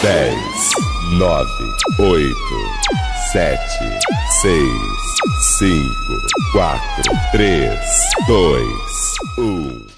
10, 9, 8, 7, 6, 5, 4, 3, 2, 1.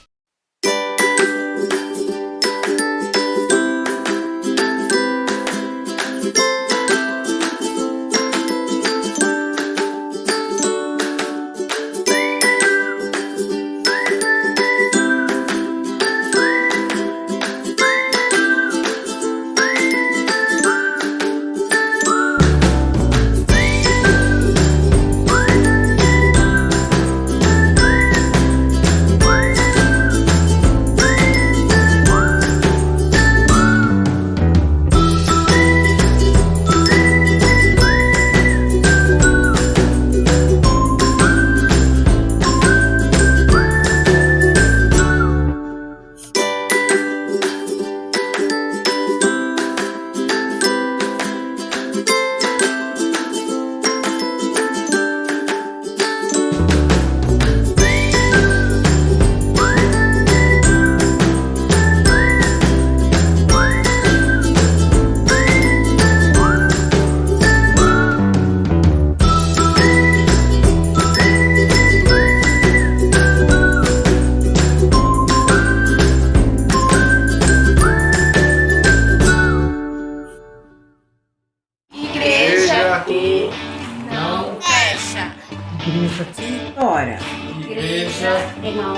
que não fecha. Igreja que ora. Igreja que não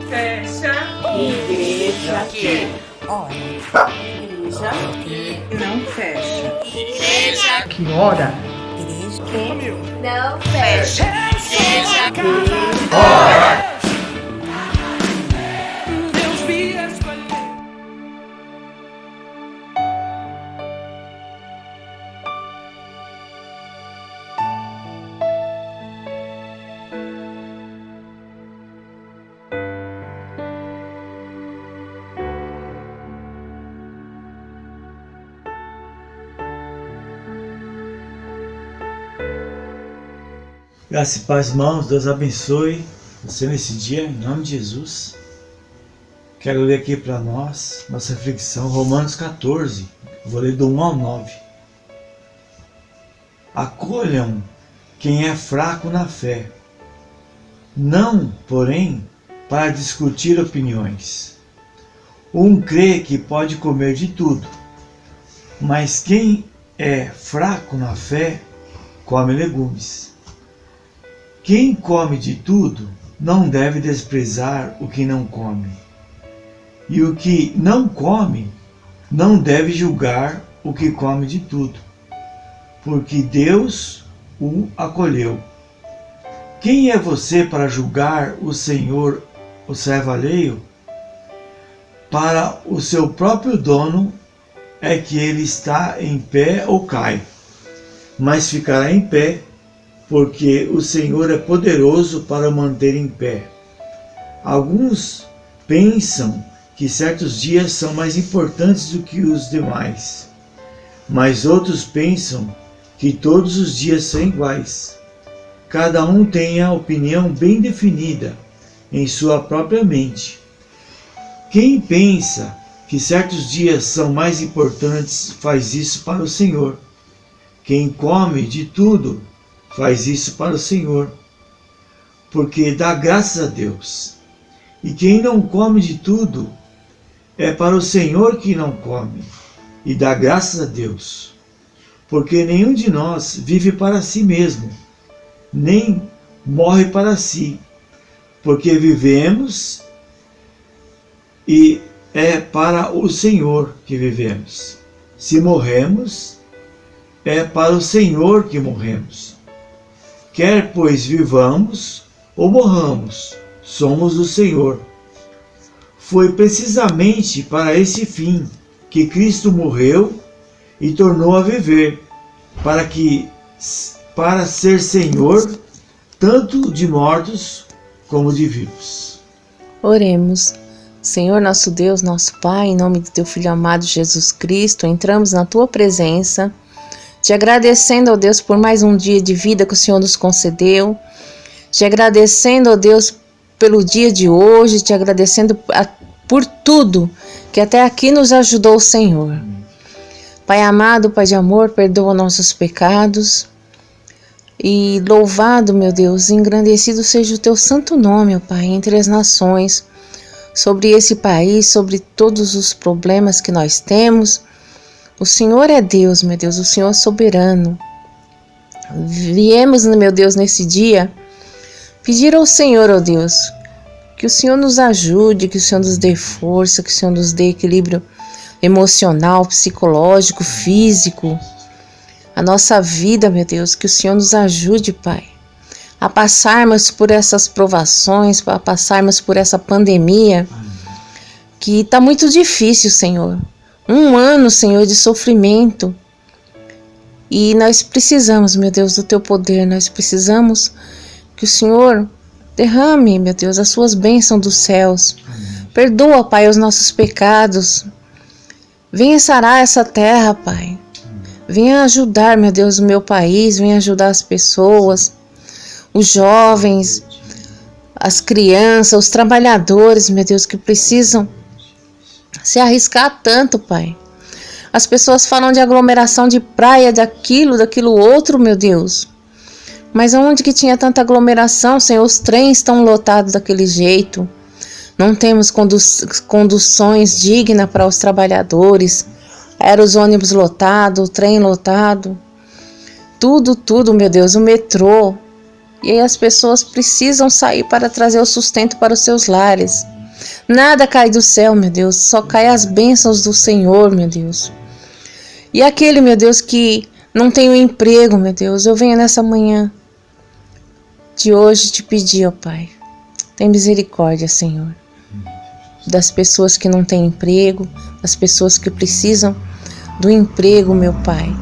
fecha. Igreja que Ora. Igreja que Não fecha. Igreja Que ora. que não fecha. Igreja que Deus me escolheu. Graça e paz, irmãos. Deus abençoe você nesse dia, em nome de Jesus. Quero ler aqui para nós, nossa reflexão, Romanos 14. Vou ler do 1 ao 9. Acolham quem é fraco na fé, não, porém, para discutir opiniões. Um crê que pode comer de tudo, mas quem é fraco na fé, come legumes. Quem come de tudo não deve desprezar o que não come, e o que não come não deve julgar o que come de tudo, porque Deus o acolheu. Quem é você para julgar o Senhor, o servo alheio? Para o seu próprio dono é que ele está em pé ou cai, mas ficará em pé, porque o Senhor é poderoso para o manter em pé. Alguns pensam que certos dias são mais importantes do que os demais, mas outros pensam que todos os dias são iguais. Cada um tem a opinião bem definida em sua própria mente. Quem pensa que certos dias são mais importantes faz isso para o Senhor. Quem come de tudo faz isso para o Senhor, porque dá graças a Deus. E quem não come de tudo é para o Senhor que não come, e dá graças a Deus. Porque nenhum de nós vive para si mesmo, nem morre para si, porque vivemos e é para o Senhor que vivemos. Se morremos, é para o Senhor que morremos. Quer pois vivamos ou morramos, somos do Senhor. Foi precisamente para esse fim que Cristo morreu e tornou a viver, para ser Senhor tanto de mortos como de vivos. Oremos. Senhor nosso Deus, nosso Pai, em nome do Teu Filho amado Jesus Cristo, entramos na Tua presença, te agradecendo, ó Deus, por mais um dia de vida que o Senhor nos concedeu, te agradecendo, ó Deus, pelo dia de hoje, te agradecendo por tudo que até aqui nos ajudou o Senhor. Pai amado, Pai de amor, perdoa nossos pecados. E louvado, meu Deus, engrandecido seja o teu santo nome, ó Pai, entre as nações, sobre esse país, sobre todos os problemas que nós temos. O Senhor é Deus, meu Deus, o Senhor é soberano. Viemos, meu Deus, nesse dia, pedir ao Senhor, ó Deus, que o Senhor nos ajude, que o Senhor nos dê força, que o Senhor nos dê equilíbrio emocional, psicológico, físico, a nossa vida, meu Deus, que o Senhor nos ajude, Pai, a passarmos por essas provações, a passarmos por essa pandemia, que está muito difícil, Senhor. Um ano, Senhor, de sofrimento. E nós precisamos, meu Deus, do teu poder, nós precisamos que o Senhor derrame, meu Deus, as suas bênçãos dos céus. Perdoa, Pai, os nossos pecados. Venha sarar essa terra, Pai. Venha ajudar, meu Deus, o meu país, venha ajudar as pessoas, os jovens, as crianças, os trabalhadores, meu Deus, que precisam se arriscar tanto, Pai. As pessoas falam de aglomeração de praia, daquilo outro, meu Deus. Mas aonde que tinha tanta aglomeração, Senhor? Os trens estão lotados daquele jeito. Não temos conduções dignas para os trabalhadores. Era os ônibus lotados, o trem lotado. Tudo, meu Deus, o metrô. E aí as pessoas precisam sair para trazer o sustento para os seus lares. Nada cai do céu, meu Deus, só cai as bênçãos do Senhor, meu Deus. E aquele, meu Deus, que não tem um emprego, meu Deus, eu venho nessa manhã de hoje te pedir, ó Pai, tem misericórdia, Senhor, das pessoas que não têm emprego, das pessoas que precisam do emprego, meu Pai.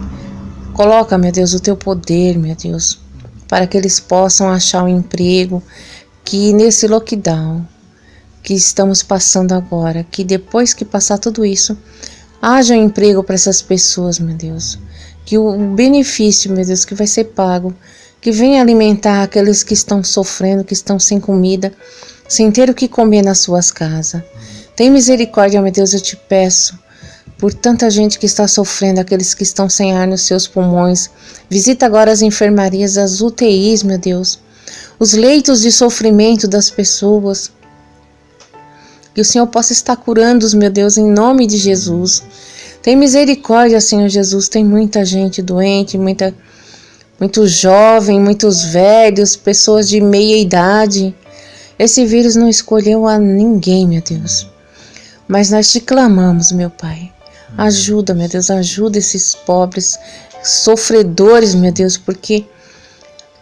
Coloca, meu Deus, o teu poder, meu Deus, para que eles possam achar um emprego, que nesse lockdown que estamos passando agora, que depois que passar tudo isso, haja um emprego para essas pessoas, meu Deus. Que o benefício, meu Deus, que vai ser pago, que venha alimentar aqueles que estão sofrendo, que estão sem comida, sem ter o que comer nas suas casas. Tem misericórdia, meu Deus, eu te peço, por tanta gente que está sofrendo, aqueles que estão sem ar nos seus pulmões. Visita agora as enfermarias, as UTIs, meu Deus, os leitos de sofrimento das pessoas. Que o Senhor possa estar curando-os, meu Deus, em nome de Jesus. Tem misericórdia, Senhor Jesus. Tem muita gente doente, muito jovem, muitos velhos, pessoas de meia idade. Esse vírus não escolheu a ninguém, meu Deus. Mas nós te clamamos, meu Pai. Ajuda, meu Deus, ajuda esses pobres sofredores, meu Deus, porque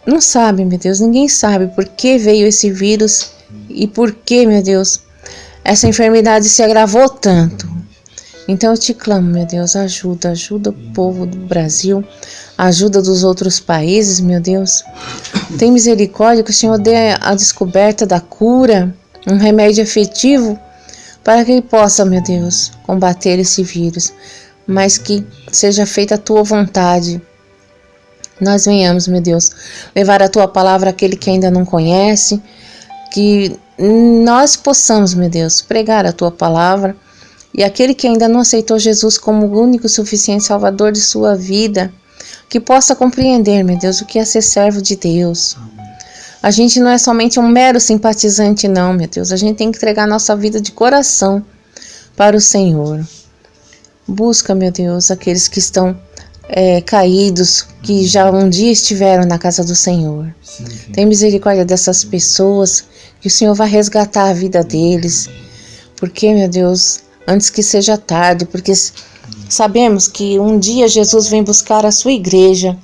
não sabe, meu Deus, ninguém sabe por que veio esse vírus e por que, meu Deus, essa enfermidade se agravou tanto. Então eu te clamo, meu Deus, ajuda o povo do Brasil, ajuda dos outros países, meu Deus. Tem misericórdia, que o Senhor dê a descoberta da cura, um remédio efetivo, para que ele possa, meu Deus, combater esse vírus, mas que seja feita a tua vontade. Nós venhamos, meu Deus, levar a tua palavra àquele que ainda não conhece, que nós possamos, meu Deus, pregar a tua palavra, e aquele que ainda não aceitou Jesus como o único e suficiente Salvador de sua vida, que possa compreender, meu Deus, o que é ser servo de Deus. A gente não é somente um mero simpatizante, não, meu Deus. A gente tem que entregar nossa vida de coração para o Senhor. Busca, meu Deus, aqueles que estão caídos, que já um dia estiveram na casa do Senhor. Sim. Tem misericórdia dessas pessoas, que o Senhor vai resgatar a vida deles. Porque, meu Deus, antes que seja tarde, porque sabemos que um dia Jesus vem buscar a sua igreja.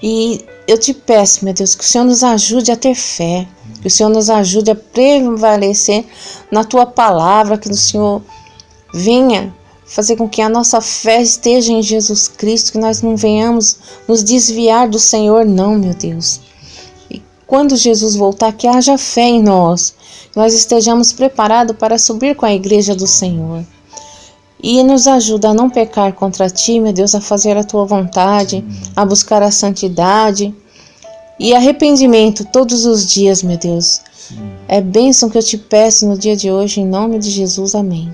E eu te peço, meu Deus, que o Senhor nos ajude a ter fé, que o Senhor nos ajude a prevalecer na tua palavra, que o Senhor venha fazer com que a nossa fé esteja em Jesus Cristo, que nós não venhamos nos desviar do Senhor, não, meu Deus. E quando Jesus voltar, que haja fé em nós, que nós estejamos preparados para subir com a igreja do Senhor. E nos ajuda a não pecar contra ti, meu Deus, a fazer a tua vontade, a buscar a santidade e arrependimento todos os dias, meu Deus. É bênção que eu te peço no dia de hoje, em nome de Jesus, amém.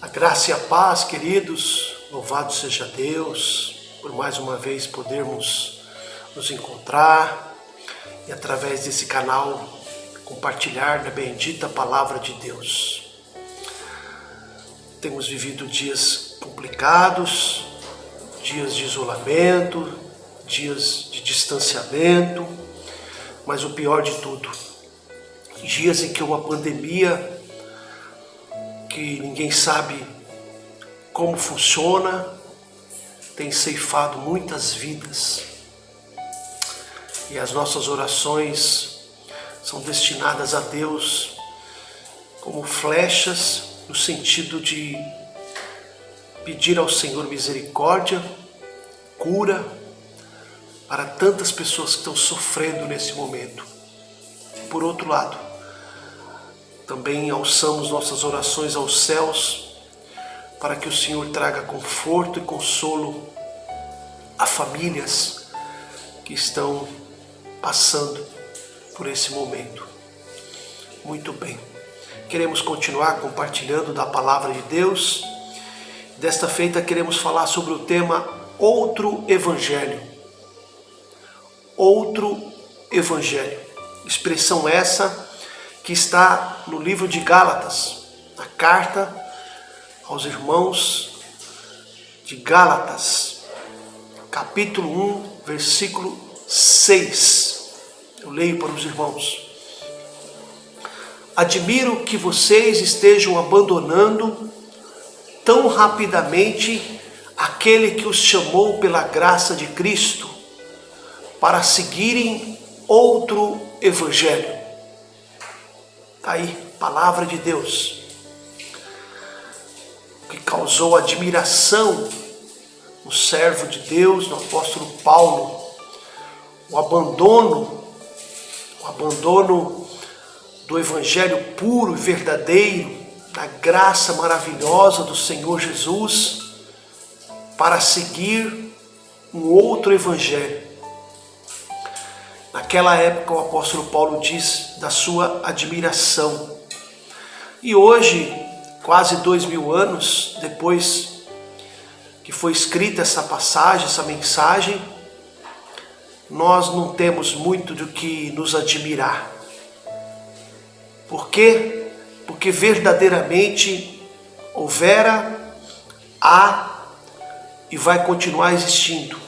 A graça e a paz, queridos, louvado seja Deus, por mais uma vez podermos nos encontrar e através desse canal compartilhar da bendita palavra de Deus. Temos vivido dias complicados, dias de isolamento, dias de distanciamento, mas o pior de tudo, dias em que uma pandemia que ninguém sabe como funciona, tem ceifado muitas vidas. E as nossas orações são destinadas a Deus como flechas no sentido de pedir ao Senhor misericórdia, cura para tantas pessoas que estão sofrendo nesse momento. Por outro lado, também alçamos nossas orações aos céus para que o Senhor traga conforto e consolo a famílias que estão passando por esse momento. Muito bem, queremos continuar compartilhando da palavra de Deus. Desta feita queremos falar sobre o tema Outro Evangelho. Outro Evangelho, expressão essa que está no livro de Gálatas, a carta aos irmãos de Gálatas, capítulo 1, versículo 6. Eu leio para os irmãos. Admiro que vocês estejam abandonando tão rapidamente aquele que os chamou pela graça de Cristo para seguirem outro evangelho. Está aí, palavra de Deus, que causou admiração no servo de Deus, no apóstolo Paulo, o abandono do evangelho puro e verdadeiro, da graça maravilhosa do Senhor Jesus, para seguir um outro evangelho. Naquela época o apóstolo Paulo diz da sua admiração. E hoje, quase 2000 anos depois que foi escrita essa passagem, essa mensagem, nós não temos muito do que nos admirar. Por quê? Porque verdadeiramente houvera, há e vai continuar existindo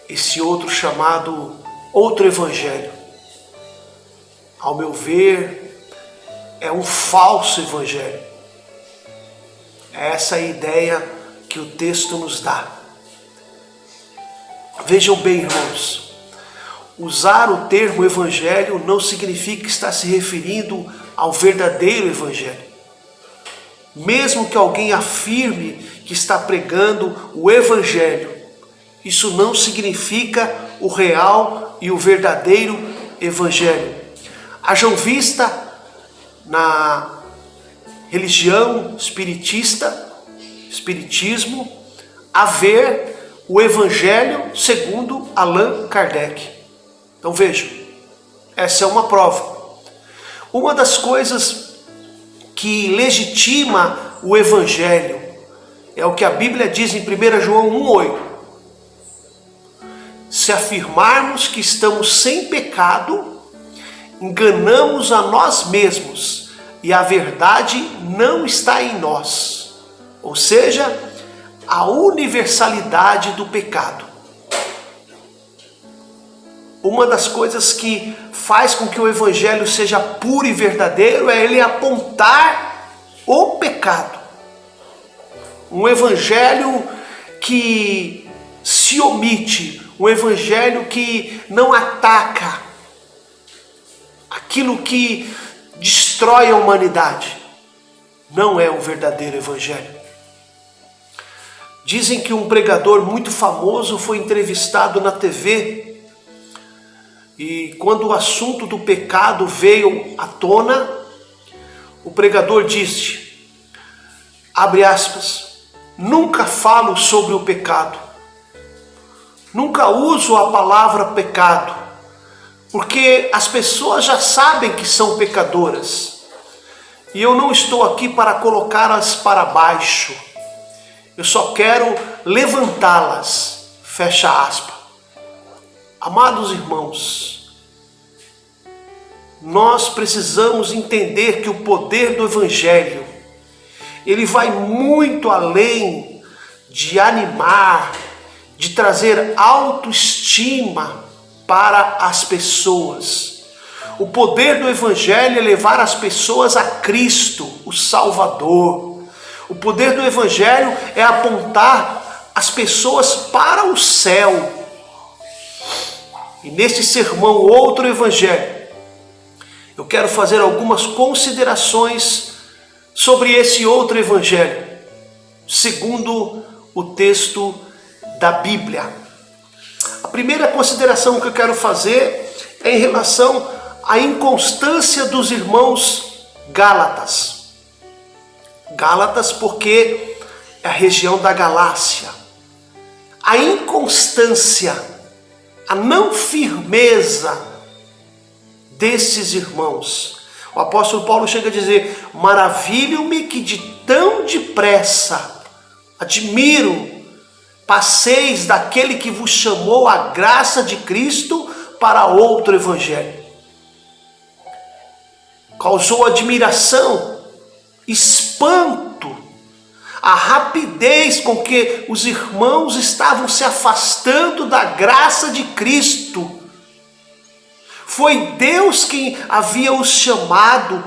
esse outro chamado outro evangelho. Ao meu ver, é um falso evangelho. Essa é a ideia que o texto nos dá. Vejam bem, irmãos, usar o termo evangelho não significa estar se referindo ao verdadeiro evangelho. Mesmo que alguém afirme que está pregando o evangelho, isso não significa o real e o verdadeiro evangelho. Hajam vista na religião espiritismo, haver o evangelho segundo Allan Kardec. Então vejam, essa é uma prova. Uma das coisas que legitima o evangelho é o que a Bíblia diz em 1 João 1,8. Se afirmarmos que estamos sem pecado, enganamos a nós mesmos e a verdade não está em nós. Ou seja, a universalidade do pecado. Uma das coisas que faz com que o evangelho seja puro e verdadeiro é ele apontar o pecado. Um evangelho que se omite, um evangelho que não ataca aquilo que destrói a humanidade, não é o verdadeiro evangelho. Dizem que um pregador muito famoso foi entrevistado na TV e quando o assunto do pecado veio à tona, o pregador disse, abre aspas, nunca falo sobre o pecado, nunca uso a palavra pecado, porque as pessoas já sabem que são pecadoras E eu não estou aqui para colocá-las para baixo. Eu só quero levantá-las. Fecha aspas. Amados irmãos, nós precisamos entender que o poder do Evangelho, ele vai muito além de animar, de trazer autoestima para as pessoas. O poder do Evangelho é levar as pessoas a Cristo, o Salvador. O poder do Evangelho é apontar as pessoas para o céu. E neste sermão, outro Evangelho, eu quero fazer algumas considerações sobre esse outro Evangelho, segundo o texto da Bíblia. A primeira consideração que eu quero fazer é em relação à inconstância dos irmãos Gálatas. Gálatas porque é a região da Galácia. A inconstância, a não firmeza desses irmãos. O apóstolo Paulo chega a dizer: maravilho-me que de tão depressa, admiro, passeis daquele que vos chamou a graça de Cristo para outro evangelho. Causou admiração, espanto, a rapidez com que os irmãos estavam se afastando da graça de Cristo. Foi Deus quem havia os chamado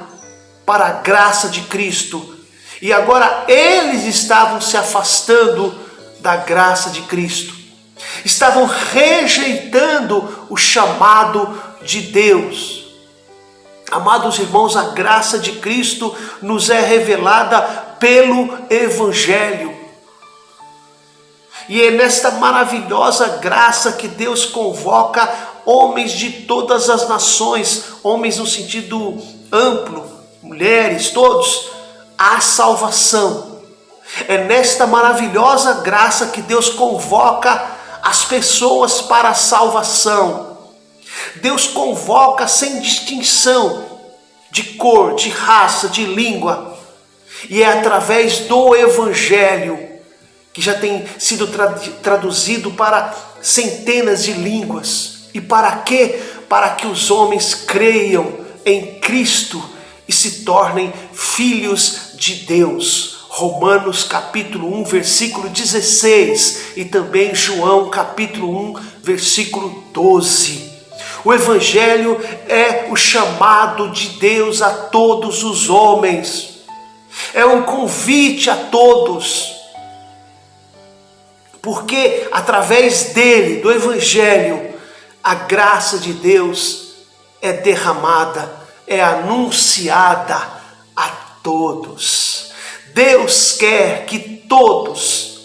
para a graça de Cristo. E agora eles estavam se afastando da graça de Cristo. Estavam rejeitando o chamado de Deus. Amados irmãos, a graça de Cristo nos é revelada pelo Evangelho. E é nesta maravilhosa graça que Deus convoca homens de todas as nações, homens no sentido amplo, mulheres, todos, à salvação. É nesta maravilhosa graça que Deus convoca as pessoas para a salvação. Deus convoca sem distinção de cor, de raça, de língua. E é através do Evangelho, que já tem sido traduzido para centenas de línguas. E para quê? Para que os homens creiam em Cristo e se tornem filhos de Deus. Romanos capítulo 1, versículo 16 e também João capítulo 1, versículo 12. O Evangelho é o chamado de Deus a todos os homens. É um convite a todos. Porque através dele, do Evangelho, a graça de Deus é derramada, é anunciada a todos. Deus quer que todos,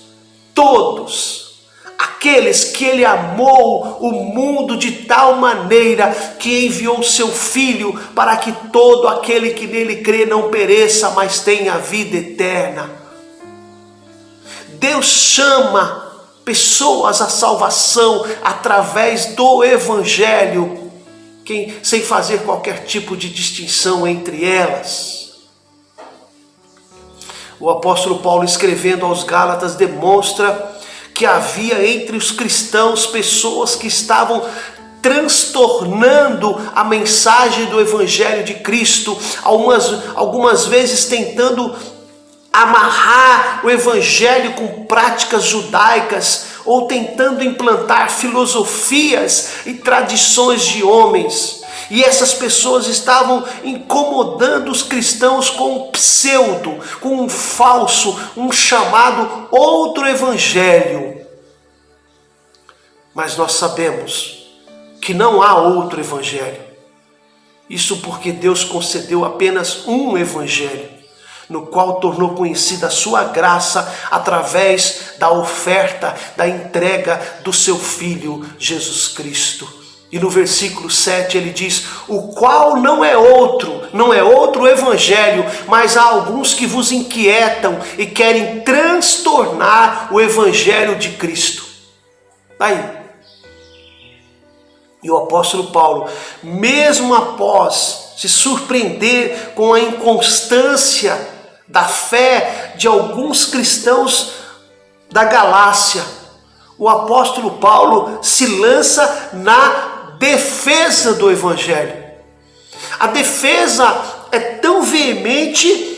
aqueles que Ele amou o mundo de tal maneira que enviou seu Filho para que todo aquele que nele crê não pereça, mas tenha vida eterna. Deus chama pessoas à salvação através do Evangelho, sem fazer qualquer tipo de distinção entre elas. O apóstolo Paulo, escrevendo aos Gálatas, demonstra que havia entre os cristãos pessoas que estavam transtornando a mensagem do Evangelho de Cristo, algumas vezes tentando amarrar o Evangelho com práticas judaicas ou tentando implantar filosofias e tradições de homens. E essas pessoas estavam incomodando os cristãos com um pseudo, com um falso, um chamado outro evangelho. Mas nós sabemos que não há outro evangelho. Isso porque Deus concedeu apenas um evangelho, no qual tornou conhecida a sua graça através da oferta, da entrega do seu Filho Jesus Cristo. E no versículo 7 ele diz: o qual não é outro evangelho, mas há alguns que vos inquietam e querem transtornar o evangelho de Cristo. Aí. E o apóstolo Paulo, mesmo após se surpreender com a inconstância da fé de alguns cristãos da Galácia. O apóstolo Paulo se lança na defesa do Evangelho. A defesa é tão veemente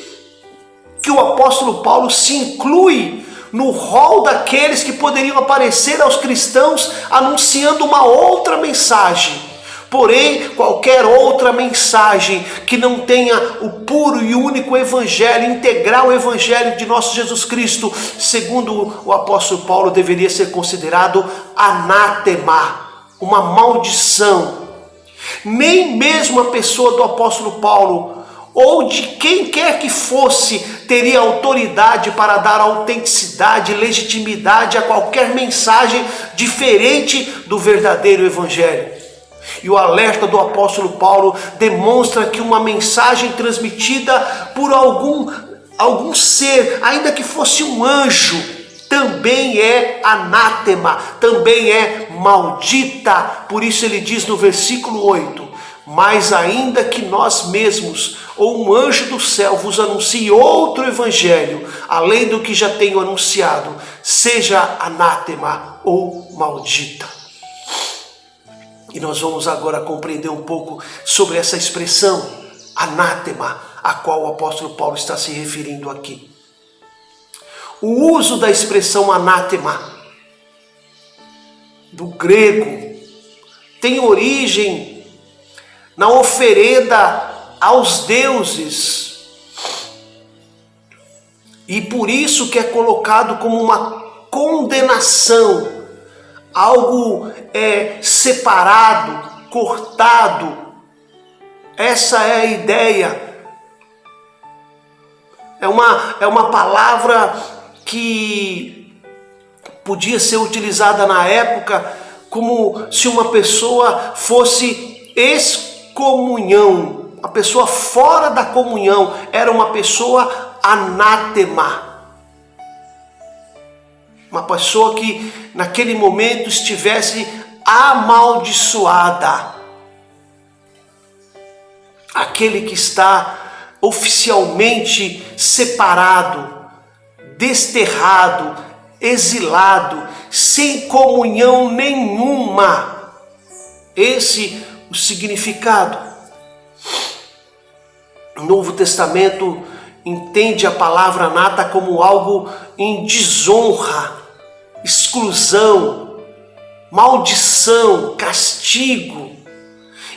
que o apóstolo Paulo se inclui no rol daqueles que poderiam aparecer aos cristãos anunciando uma outra mensagem. Porém, qualquer outra mensagem que não tenha o puro e único evangelho, integral evangelho de nosso Jesus Cristo, segundo o apóstolo Paulo, deveria ser considerado anátema, uma maldição. Nem mesmo a pessoa do apóstolo Paulo, ou de quem quer que fosse, teria autoridade para dar autenticidade, legitimidade a qualquer mensagem diferente do verdadeiro evangelho. E o alerta do apóstolo Paulo demonstra que uma mensagem transmitida por algum ser, ainda que fosse um anjo, também é anátema, também é maldita. Por isso ele diz no versículo 8: mas ainda que nós mesmos ou um anjo do céu vos anuncie outro evangelho, além do que já tenho anunciado, seja anátema ou maldita. E nós vamos agora compreender um pouco sobre essa expressão anátema, a qual o apóstolo Paulo está se referindo aqui. O uso da expressão anátema, do grego, tem origem na oferenda aos deuses. E por isso que é colocado como uma condenação, algo separado, cortado. Essa é a ideia. É uma palavra que podia ser utilizada na época como se uma pessoa fosse excomunhão. A pessoa fora da comunhão era uma pessoa anátema. Uma pessoa que naquele momento estivesse amaldiçoada. Aquele que está oficialmente separado, desterrado, exilado, sem comunhão nenhuma. Esse o significado. O Novo Testamento entende a palavra anata como algo em desonra, exclusão, maldição, castigo.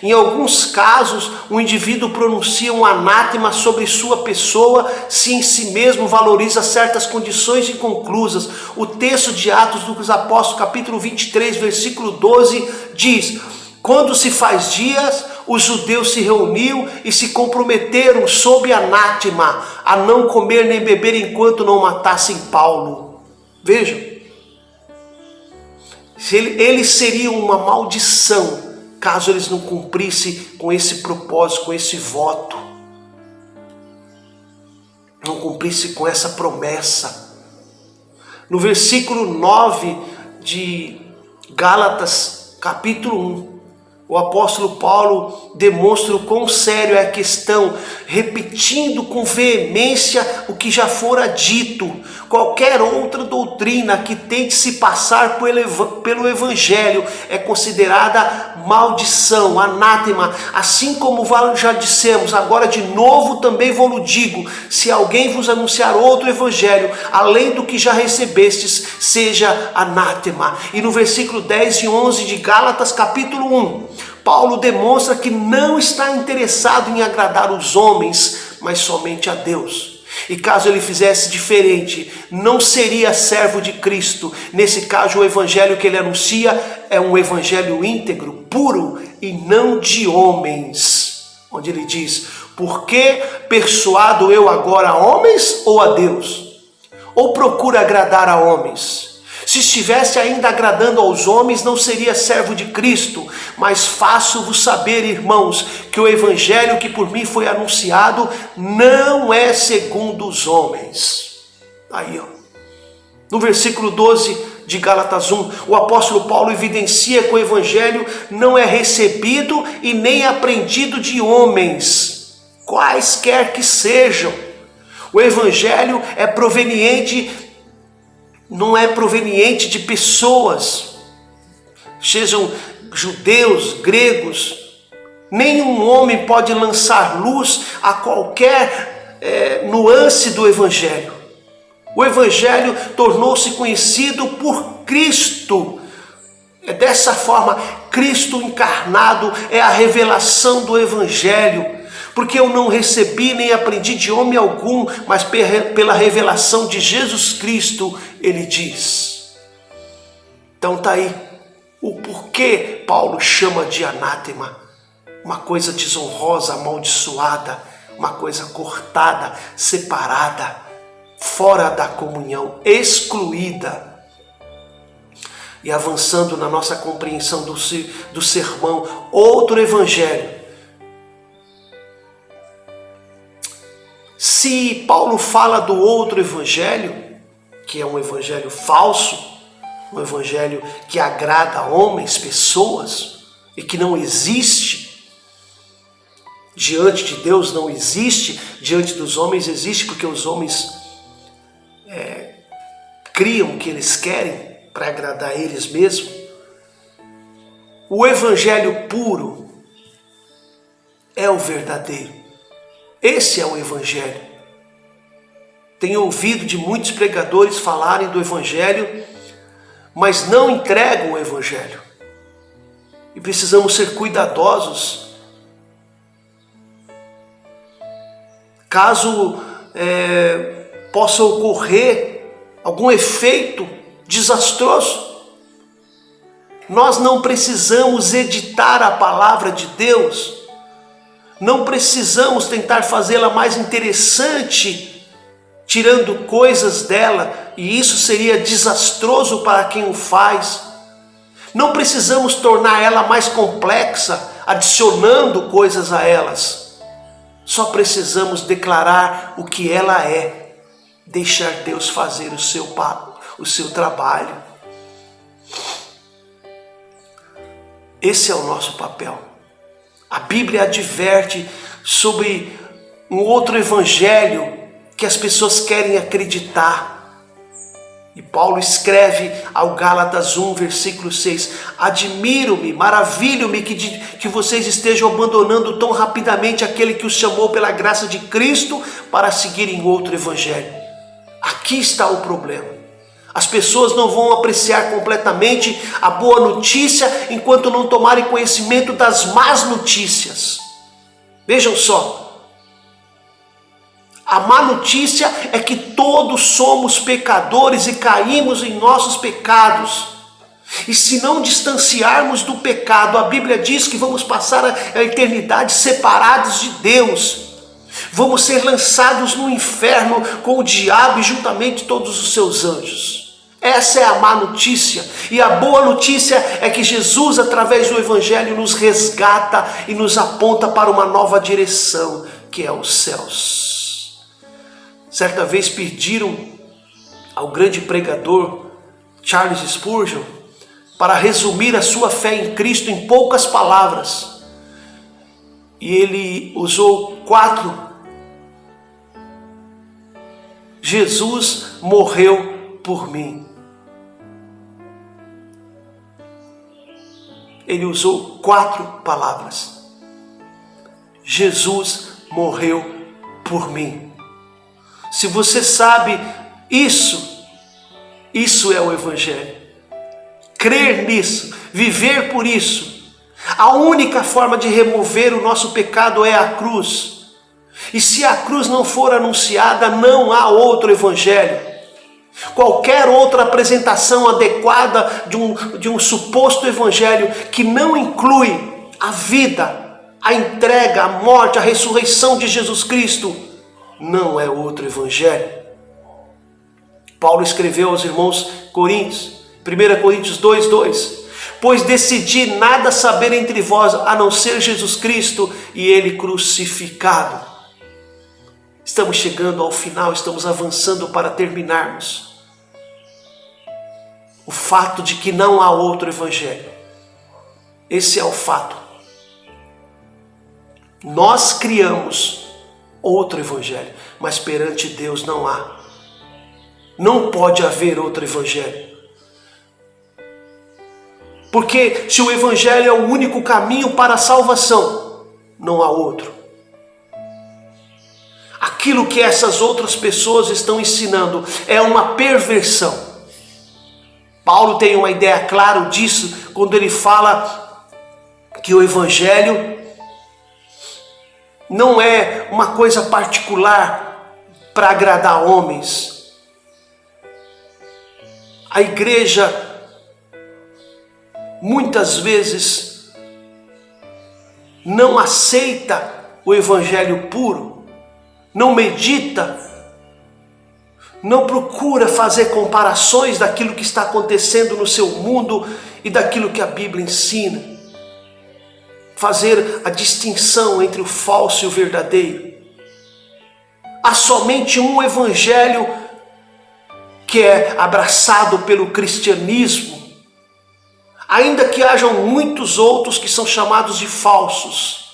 Em alguns casos, o indivíduo pronuncia um anátema sobre sua pessoa se em si mesmo valoriza certas condições inconclusas. O texto de Atos dos Apóstolos, capítulo 23, versículo 12, diz: quando se faz dias, os judeus se reuniram e se comprometeram sob anátema a não comer nem beber enquanto não matassem Paulo. Vejam, eles seriam uma maldição caso eles não cumprissem com esse propósito, com esse voto, não cumprissem com essa promessa. No versículo 9 de Gálatas, capítulo 1, o apóstolo Paulo demonstra o quão sério é a questão, repetindo com veemência o que já fora dito. Qualquer outra doutrina que tente se passar pelo Evangelho é considerada maldição, anátema. Assim como já dissemos, agora de novo também vou-lo digo: se alguém vos anunciar outro Evangelho, além do que já recebestes, seja anátema. E no versículo 10 e 11 de Gálatas, capítulo 1, Paulo demonstra que não está interessado em agradar os homens, mas somente a Deus. E caso ele fizesse diferente, não seria servo de Cristo. Nesse caso, o evangelho que ele anuncia é um evangelho íntegro, puro e não de homens. Onde ele diz: por que persuado eu agora a homens ou a Deus? Ou procuro agradar a homens? Se estivesse ainda agradando aos homens, não seria servo de Cristo. Mas faço-vos saber, irmãos, que o evangelho que por mim foi anunciado não é segundo os homens. Aí, ó. No versículo 12 de Gálatas 1, o apóstolo Paulo evidencia que o evangelho não é recebido e nem aprendido de homens, quaisquer que sejam. O evangelho é proveniente, não é proveniente de pessoas, sejam judeus, gregos. Nenhum homem pode lançar luz a qualquer nuance do evangelho. O evangelho tornou-se conhecido por Cristo. É dessa forma, Cristo encarnado é a revelação do evangelho. Porque eu não recebi nem aprendi de homem algum, mas pela revelação de Jesus Cristo, ele diz. Então está aí o porquê Paulo chama de anátema. Uma coisa desonrosa, amaldiçoada, uma coisa cortada, separada, fora da comunhão, excluída. E avançando na nossa compreensão do sermão, outro evangelho. Se Paulo fala do outro evangelho, que é um evangelho falso, um evangelho que agrada a homens, pessoas, e que não existe, diante de Deus não existe, diante dos homens existe, porque os homens criam o que eles querem para agradar eles mesmos. O evangelho puro é o verdadeiro. Esse é o evangelho. Tenho ouvido de muitos pregadores falarem do evangelho, mas não entregam o evangelho. E precisamos ser cuidadosos. Caso possa ocorrer algum efeito desastroso, nós não precisamos editar a palavra de Deus, não precisamos tentar fazê-la mais interessante, tirando coisas dela, e isso seria desastroso para quem o faz. Não precisamos tornar ela mais complexa, adicionando coisas a elas. Só precisamos declarar o que ela é, deixar Deus fazer o seu trabalho. Esse é o nosso papel. A Bíblia adverte sobre um outro evangelho que as pessoas querem acreditar. E Paulo escreve ao Gálatas 1, versículo 6, admiro-me, maravilho-me que vocês estejam abandonando tão rapidamente aquele que os chamou pela graça de Cristo para seguirem outro evangelho. Aqui está o problema. As pessoas não vão apreciar completamente a boa notícia enquanto não tomarem conhecimento das más notícias. Vejam só. A má notícia é que todos somos pecadores e caímos em nossos pecados. E se não distanciarmos do pecado, a Bíblia diz que vamos passar a eternidade separados de Deus. Vamos ser lançados no inferno com o diabo e juntamente todos os seus anjos. Essa é a má notícia. E a boa notícia é que Jesus, através do Evangelho, nos resgata e nos aponta para uma nova direção, que é os céus. Certa vez pediram ao grande pregador Charles Spurgeon para resumir a sua fé em Cristo em poucas palavras. E ele usou 4. Jesus morreu por mim. Ele usou 4 palavras. Jesus morreu por mim. Se você sabe isso é o Evangelho. Crer nisso, viver por isso. A única forma de remover o nosso pecado é a cruz. E se a cruz não for anunciada, não há outro Evangelho. Qualquer outra apresentação adequada de um suposto Evangelho que não inclui a vida, a entrega, a morte, a ressurreição de Jesus Cristo, não é outro evangelho. Paulo escreveu aos irmãos Coríntios, 1 Coríntios 2:2, pois decidi nada saber entre vós, a não ser Jesus Cristo e Ele crucificado. Estamos chegando ao final, estamos avançando para terminarmos. o fato de que não há outro evangelho. Esse é o fato. Nós criamos outro evangelho, mas perante Deus não há. Não pode haver outro evangelho. Porque se o evangelho é o único caminho para a salvação, não há outro. Aquilo que essas outras pessoas estão ensinando é uma perversão. Paulo tem uma ideia clara disso quando ele fala que o evangelho não é uma coisa particular para agradar homens. A igreja muitas vezes não aceita o evangelho puro, não medita, não procura fazer comparações daquilo que está acontecendo no seu mundo e daquilo que a Bíblia ensina. Fazer a distinção entre o falso e o verdadeiro. Há somente um evangelho que é abraçado pelo cristianismo, ainda que hajam muitos outros que são chamados de falsos.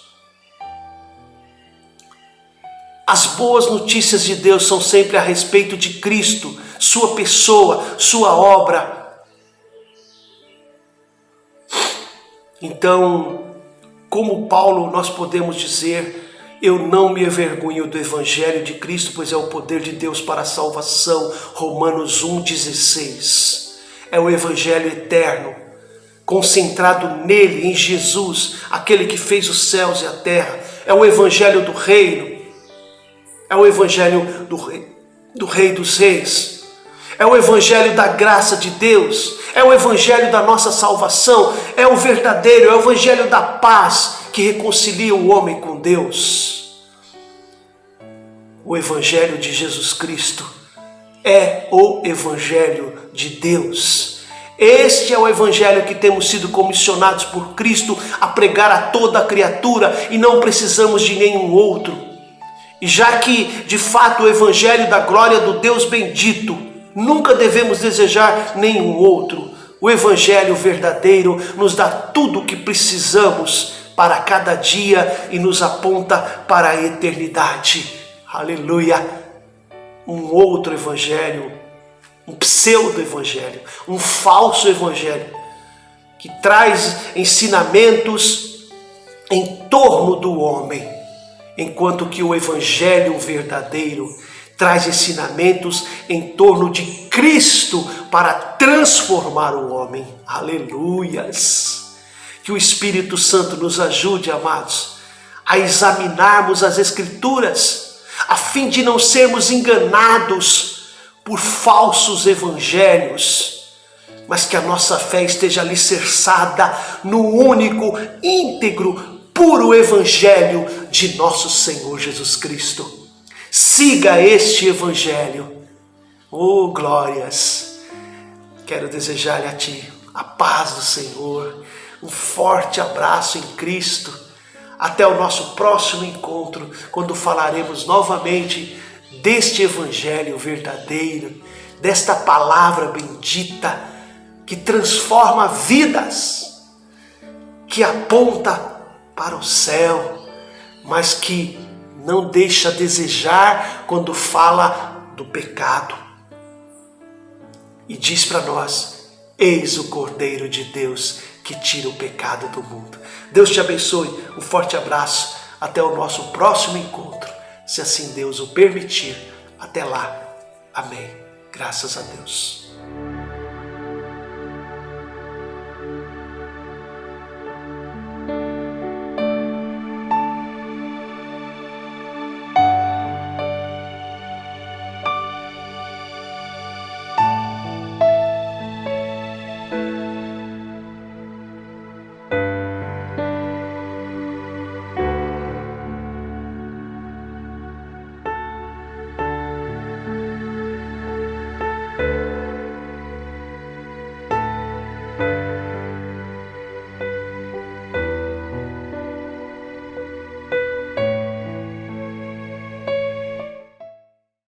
As boas notícias de Deus são sempre a respeito de Cristo, sua pessoa, sua obra. Então, como Paulo, nós podemos dizer: eu não me envergonho do evangelho de Cristo, pois é o poder de Deus para a salvação. Romanos 1,16. É o evangelho eterno, concentrado nele, em Jesus, aquele que fez os céus e a terra. É o evangelho do reino. É o evangelho do Rei dos Reis. É o evangelho da graça de Deus. É o evangelho da nossa salvação. É o verdadeiro, é o evangelho da paz que reconcilia o homem com Deus. O evangelho de Jesus Cristo é o evangelho de Deus. Este é o evangelho que temos sido comissionados por Cristo a pregar a toda a criatura, e não precisamos de nenhum outro. E já que, de fato, o evangelho da glória do Deus bendito, nunca devemos desejar nenhum outro. O evangelho verdadeiro nos dá tudo o que precisamos para cada dia e nos aponta para a eternidade. Aleluia! Um outro evangelho, um pseudo-evangelho, um falso evangelho, que traz ensinamentos em torno do homem, enquanto que o evangelho verdadeiro traz ensinamentos em torno de Cristo para transformar o homem. Aleluias! Que o Espírito Santo nos ajude, amados, a examinarmos as Escrituras, a fim de não sermos enganados por falsos evangelhos, mas que a nossa fé esteja alicerçada no único, íntegro, puro evangelho de nosso Senhor Jesus Cristo. Siga este evangelho. Oh, glórias! Quero desejar-lhe a ti a paz do Senhor, um forte abraço em Cristo. Até o nosso próximo encontro, quando falaremos novamente deste evangelho verdadeiro, desta palavra bendita que transforma vidas, que aponta para o céu, mas que não deixa a desejar quando fala do pecado. E diz para nós: eis o Cordeiro de Deus que tira o pecado do mundo. Deus te abençoe, um forte abraço, até o nosso próximo encontro, se assim Deus o permitir. Até lá, amém. Graças a Deus.